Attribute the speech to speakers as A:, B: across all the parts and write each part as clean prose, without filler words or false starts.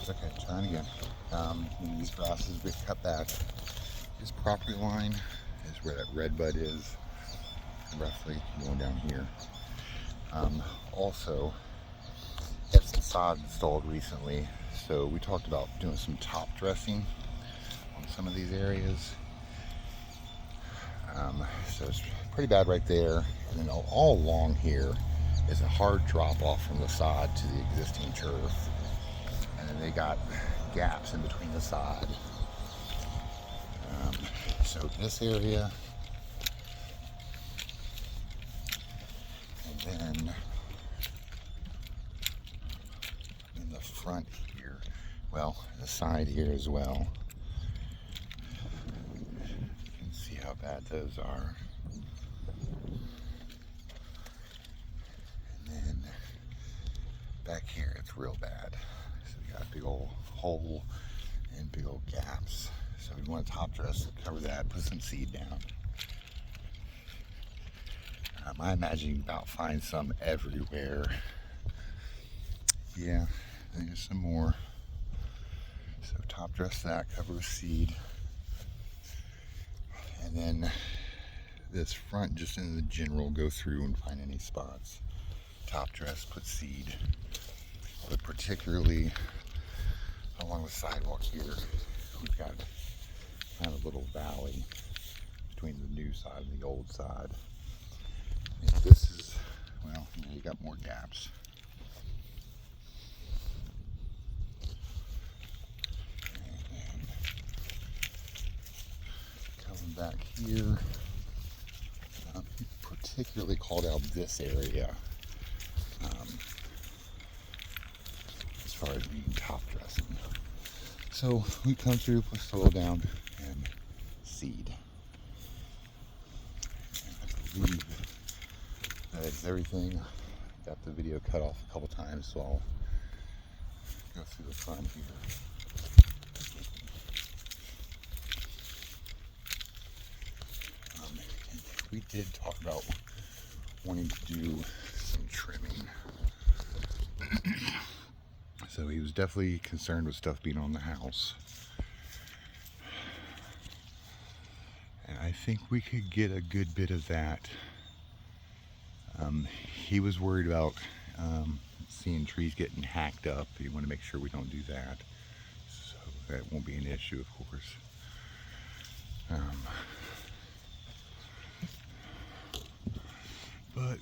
A: Okay, trying again. These grasses we cut back. This property line is where that red bud is, roughly going down here. Also, had some sod installed recently, so we talked about doing some top dressing on some of these areas. So it's pretty bad right there, and then all along here is a hard drop off from the sod to the existing turf, and then they got gaps in between the sod. So this area, and then in the front here, well, the side here as well. You can see how bad those are. And then back here, it's real bad. So we got a big old hole and big old gaps. So we want to top dress, cover that, put some seed down. I imagine you can about find some everywhere. Yeah, there's some more. So top dress that, cover with seed. And then this front, just in the general, go through and find any spots. Top dress, put seed. But particularly along the sidewalk here, we've got kind of a little valley between the new side and the old side. And this is, well, you got more gaps. And coming back here, he particularly called out this area as far as being top dressing. So we come through, put soil down, and seed. And I believe that is everything. Got the video cut off a couple times, so I'll go through the front here. We did talk about wanting to do some trimming. So he was definitely concerned with stuff being on the house. And I think we could get a good bit of that. He was worried about seeing trees getting hacked up. You want to make sure we don't do that. So that won't be an issue, of course. But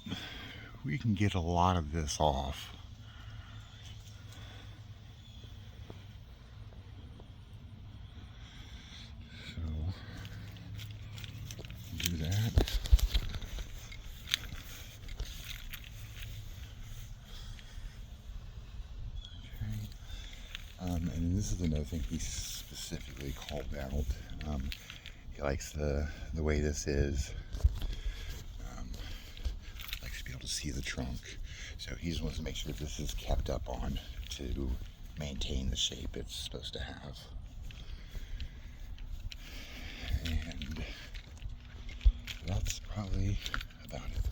A: we can get a lot of this off. So do that. Okay. And this is another thing he specifically called out. He likes the way this is. Likes to be able to see the trunk. So he just wants to make sure this is kept up on to maintain the shape it's supposed to have. And that's probably about it.